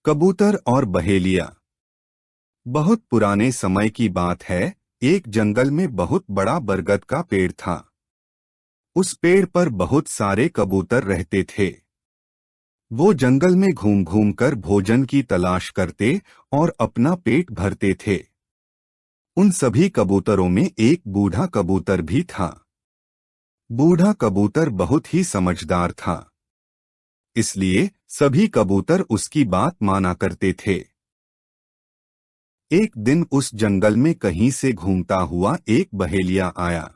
कबूतर और बहेलिया। बहुत पुराने समय की बात है। एक जंगल में बहुत बड़ा बरगद का पेड़ था। उस पेड़ पर बहुत सारे कबूतर रहते थे। वो जंगल में घूम घूम कर भोजन की तलाश करते और अपना पेट भरते थे। उन सभी कबूतरों में एक बूढ़ा कबूतर भी था। बूढ़ा कबूतर बहुत ही समझदार था, इसलिए सभी कबूतर उसकी बात माना करते थे। एक दिन उस जंगल में कहीं से घूमता हुआ एक बहेलिया आया।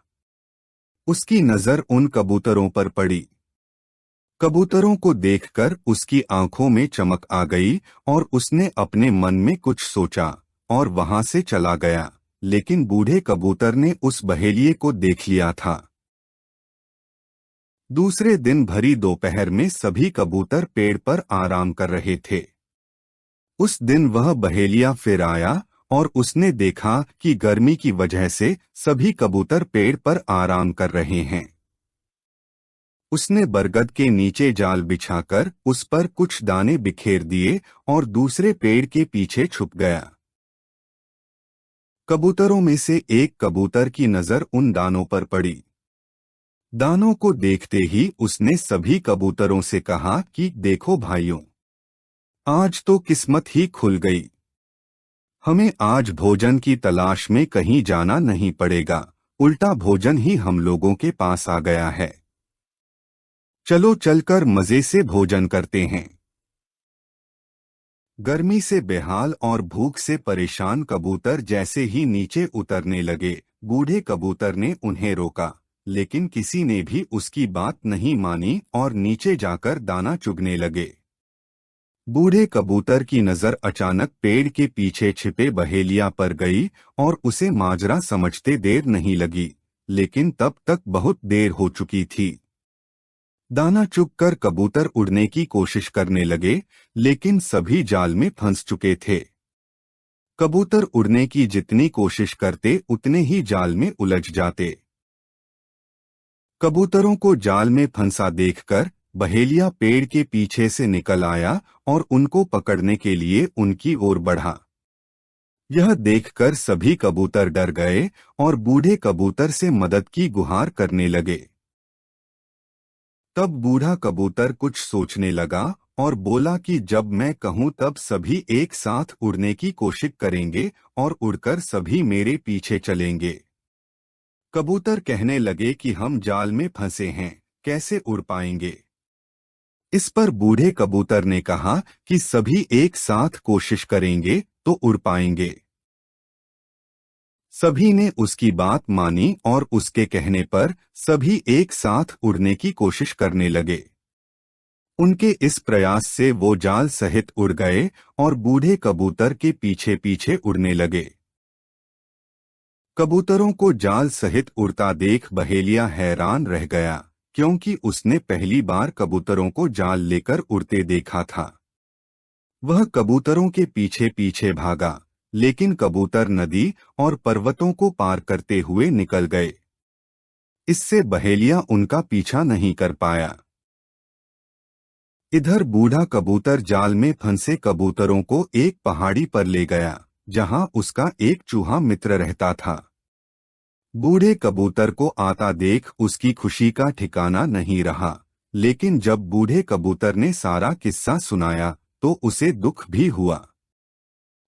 उसकी नजर उन कबूतरों पर पड़ी। कबूतरों को देखकर उसकी आंखों में चमक आ गई और उसने अपने मन में कुछ सोचा और वहां से चला गया। लेकिन बूढ़े कबूतर ने उस बहेलिये को देख लिया था। दूसरे दिन भरी दोपहर में सभी कबूतर पेड़ पर आराम कर रहे थे। उस दिन वह बहेलिया फिर आया और उसने देखा कि गर्मी की वजह से सभी कबूतर पेड़ पर आराम कर रहे हैं। उसने बरगद के नीचे जाल बिछाकर उस पर कुछ दाने बिखेर दिए और दूसरे पेड़ के पीछे छुप गया। कबूतरों में से एक कबूतर की नजर उन दानों पर पड़ी। दानों को देखते ही उसने सभी कबूतरों से कहा कि देखो भाइयों, आज तो किस्मत ही खुल गई। हमें आज भोजन की तलाश में कहीं जाना नहीं पड़ेगा, उल्टा भोजन ही हम लोगों के पास आ गया है। चलो चलकर मजे से भोजन करते हैं। गर्मी से बेहाल और भूख से परेशान कबूतर जैसे ही नीचे उतरने लगे, बूढ़े कबूतर ने उन्हें रोका, लेकिन किसी ने भी उसकी बात नहीं मानी और नीचे जाकर दाना चुगने लगे। बूढ़े कबूतर की नजर अचानक पेड़ के पीछे छिपे बहेलिया पर गई और उसे माजरा समझते देर नहीं लगी, लेकिन तब तक बहुत देर हो चुकी थी। दाना चुगकर कबूतर उड़ने की कोशिश करने लगे, लेकिन सभी जाल में फंस चुके थे। कबूतर उड़ने की जितनी कोशिश करते उतने ही जाल में उलझ जाते। कबूतरों को जाल में फंसा देखकर बहेलिया पेड़ के पीछे से निकल आया और उनको पकड़ने के लिए उनकी ओर बढ़ा। यह देखकर सभी कबूतर डर गए और बूढ़े कबूतर से मदद की गुहार करने लगे। तब बूढ़ा कबूतर कुछ सोचने लगा और बोला कि जब मैं कहूं तब सभी एक साथ उड़ने की कोशिश करेंगे और उड़कर सभी मेरे पीछे चलेंगे। कबूतर कहने लगे कि हम जाल में फंसे हैं, कैसे उड़ पाएंगे। इस पर बूढ़े कबूतर ने कहा कि सभी एक साथ कोशिश करेंगे तो उड़ पाएंगे। सभी ने उसकी बात मानी और उसके कहने पर सभी एक साथ उड़ने की कोशिश करने लगे। उनके इस प्रयास से वो जाल सहित उड़ गए और बूढ़े कबूतर के पीछे पीछे उड़ने लगे। कबूतरों को जाल सहित उड़ता देख बहेलिया हैरान रह गया, क्योंकि उसने पहली बार कबूतरों को जाल लेकर उड़ते देखा था। वह कबूतरों के पीछे पीछे भागा, लेकिन कबूतर नदी और पर्वतों को पार करते हुए निकल गए। इससे बहेलिया उनका पीछा नहीं कर पाया। इधर बूढ़ा कबूतर जाल में फंसे कबूतरों को एक पहाड़ी पर ले गया, जहां उसका एक चूहा मित्र रहता था। बूढ़े कबूतर को आता देख उसकी खुशी का ठिकाना नहीं रहा, लेकिन जब बूढ़े कबूतर ने सारा किस्सा सुनाया तो उसे दुख भी हुआ।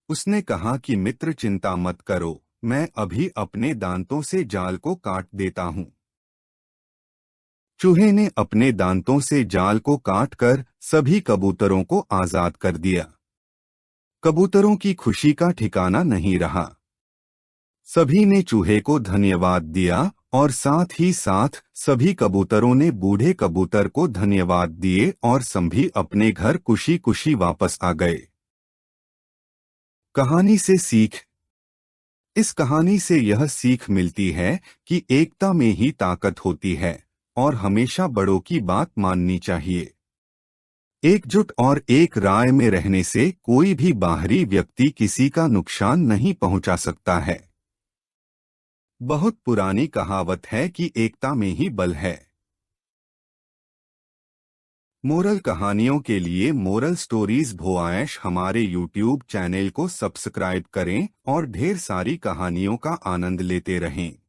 उसने कहा कि मित्र चिंता मत करो, मैं अभी अपने दांतों से जाल को काट देता हूँ। चूहे ने अपने दांतों से जाल को काटकर सभी कबूतरों को आजाद कर दिया। कबूतरों की खुशी का ठिकाना नहीं रहा। सभी ने चूहे को धन्यवाद दिया और साथ ही साथ सभी कबूतरों ने बूढ़े कबूतर को धन्यवाद दिए और सभी अपने घर खुशी खुशी वापस आ गए। कहानी से सीख। इस कहानी से यह सीख मिलती है कि एकता में ही ताकत होती है और हमेशा बड़ों की बात माननी चाहिए। एकजुट और एक राय में रहने से कोई भी बाहरी व्यक्ति किसी का नुकसान नहीं पहुंचा सकता है। बहुत पुरानी कहावत है कि एकता में ही बल है। मोरल कहानियों के लिए मोरल स्टोरीज भोआयश हमारे यूट्यूब चैनल को सब्सक्राइब करें और ढेर सारी कहानियों का आनंद लेते रहें।